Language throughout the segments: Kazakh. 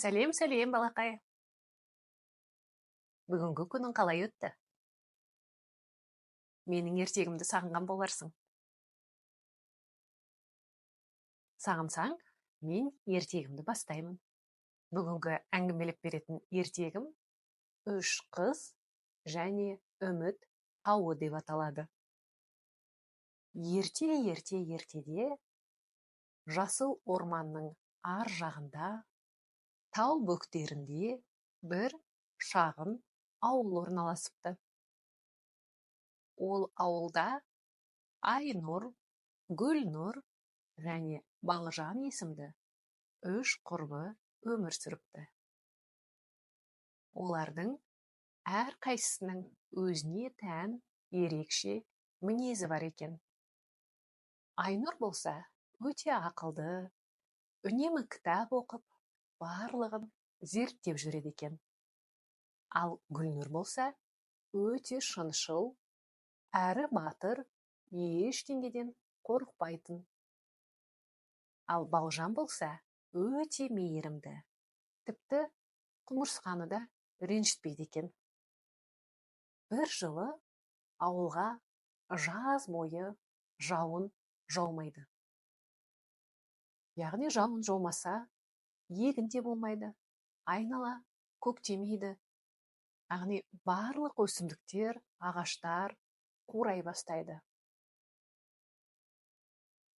Сәлем, сәлем, балақай. Бүгінгі күнің қалай өтті? Менің ертегімді сағынған боларсың. Сағынсаң, мен ертегімді бастаймын. Бүгінгі әңгімелеп беретін ертегім «Үш қыз және үміт тауы» деп аталады. Ертеде жасыл орманның ар жағында, тау бөктерінде бір шағын ауыл орналасыпты. Ол ауылда Айнұр, Гүлнұр және Балжан есімді үш құрбы өмір сүріпті. Олардың әрқайсысының өзіне тән ерекше мінезі бар екен. Айнұр болса, өте ақылды, үнемі кітап оқып, барлығын зерттеп жүреді екен. Ал Гүлнұр болса, өте шыншыл, әрі батыр, ештеңеден қорықпайтын. Ал Балжан болса, өте мейірімді, тіпті құмырсқаны да ренжітпейді екен. Бір жылы ауылға жаз бойы жауын жаумайды. Яғни жауын жаумаса, егін де болмайды, айнала көктемейді. Яғни барлық өсімдіктер, ағаштар қурай бастайды.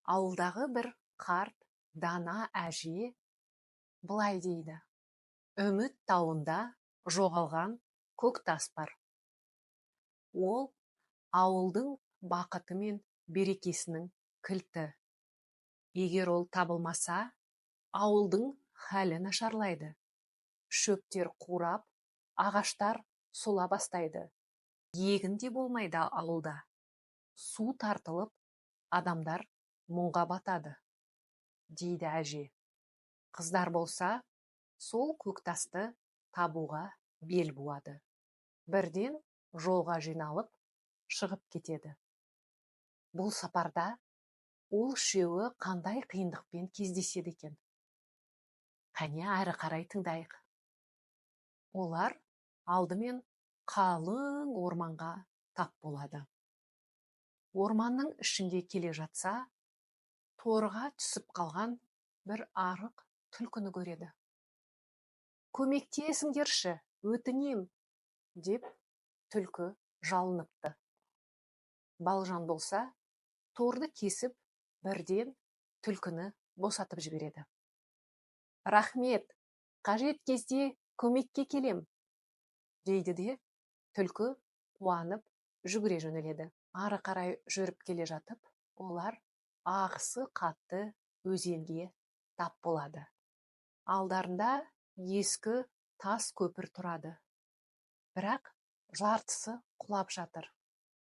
Ауылдағы бір қарт дана әже былай дейді: үміт тауында жоғалған көк тас бар. Ол ауылдың бақыты мен берекесінің кілті. Егер ол табылмаса, ауылдың халі нашарлайды. Шөптер қурап, ағаштар сола бастайды. Егін де болмайды ауылда. Су тартылып, адамдар мұңға батады, дейді әже. Қыздар болса, сол көктасты табуға бел буады. Бірден жолға жиналып, шығып кетеді. Бұл сапарда ол үшеуі қандай қиындықпен кездеседі екен? Қане әрі қарай тыңдайық. Олар алдымен қалың орманға тап болады. Орманның ішінде келе жатса, торға түсіп қалған бір арық түлкіні көреді. «Көмектесіңдерші, өтінем», деп түлкі жалыныпты. Балжан болса, торды кесіп, бірден түлкіні босатып жібереді. «Рахмет, қажет кезде көмекке келем», дейді де, түлкі қуанып жүгіре жөнеледі. Ары қарай жүріп келе жатып, олар ағысы қатты өзенге тап болады. Алдарында ескі тас көпір тұрады. Бірақ жартысы құлап жатыр.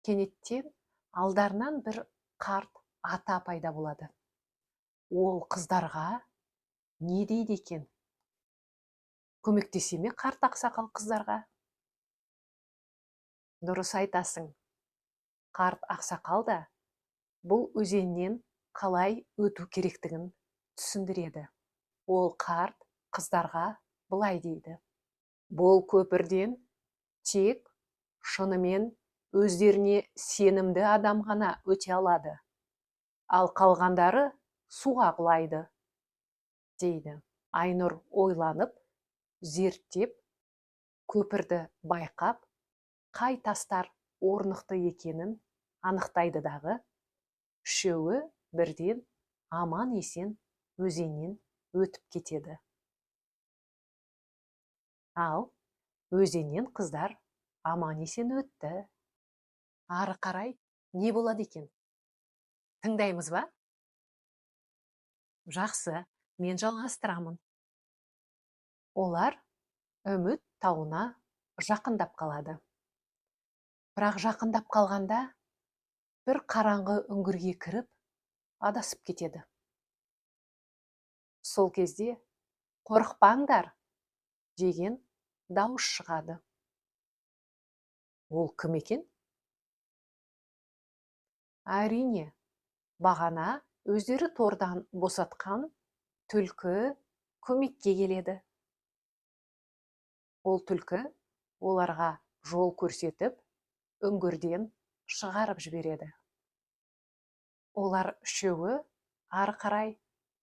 Кенеттен алдарынан бір қарт ата пайда болады. Ол қыздарға не дейді екен? Көмектесе ме қарт ақсақал қыздарға? Дұрыс айтасың. Қарт ақсақал да бұл өзеннен қалай өту керектігін түсіндіреді. Ол қарт қыздарға былай дейді: бұл көпірден тек шынымен өздеріне сенімді адам ғана өте алады. Ал қалғандары суға құлайды, дейді. Айнұр ойланып, зерттеп, көпірді байқап, қай тастар орнықты екенін анықтайды дағы, үшеуі бірден аман есен өзеннен өтіп кетеді. Ал өзеннен қыздар аман есен өтті. Ары қарай не болады екен? Тыңдаймыз ба? Жақсы, мен жалғастырамын. Олар үміт тауына жақындап қалады. Бірақ жақындап қалғанда бір қараңғы үңгірге кіріп, адасып кетеді. Сол кезде «қорықпаңдар» деген дауыс шығады. Ол кім екен? Әрине, бағана өздері тордан босатқан түлкі көмекке келеді. Ол түлкі оларға жол көрсетіп, үңгірден шығарып жібереді. Олар үшеуі ары қарай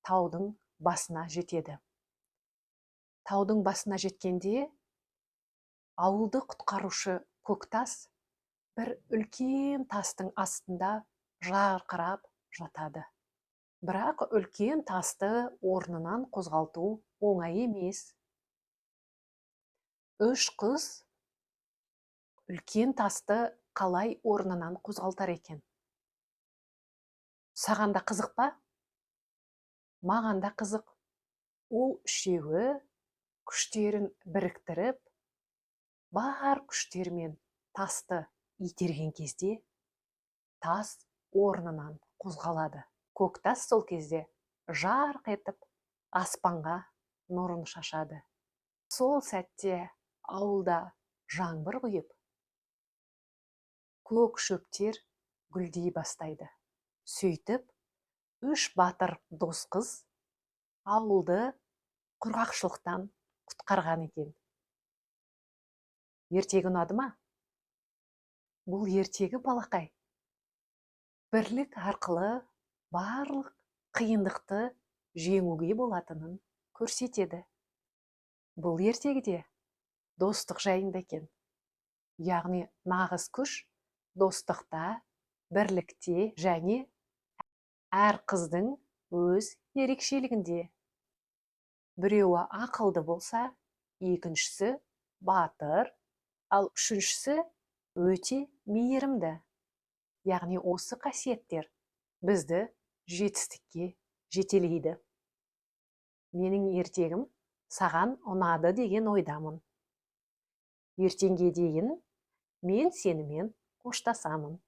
таудың басына жетеді. Таудың басына жеткенде ауылды құтқарушы Көктас бір үлкен тастың астында жарқырап жатады. Бірақ үлкен тасты орнынан қозғалту оңай емес. Үш қыз үлкен тасты қалай орнынан қозғалтар екен? Саған да қызық па? Маған да қызық. Ол үшеуі күштерін біріктіріп, бар күштермен тасты итерген кезде, тас орнынан қозғалады. Көктас сол кезде жарқ етіп, аспанға нұрын шашады. Сол сәтте ауылда жаңбыр құйып, көк шөптер гүлдей бастайды. Сөйтіп, үш батыр дос қыз ауылды құрғақшылықтан құтқарған екен. Ертегі ұнады ма? Бұл ертегі балақай. Бірлік арқылы барлық қиындықты жеңуге болатынын көрсетеді. Бұл ертегіде достық жайында екен. Яғни нағыз күш достықта, бірлікте және әр қыздың өз ерекшелігінде. Біреуі ақылды болса, екіншісі батыр, ал үшіншісі өте мейірімді. Яғни осы қасиеттер бізді жетістікке жетелейді. Менің ертегім саған ұнады деген ойдамын. Ертеңге дейін мен сенімен қоштасамын.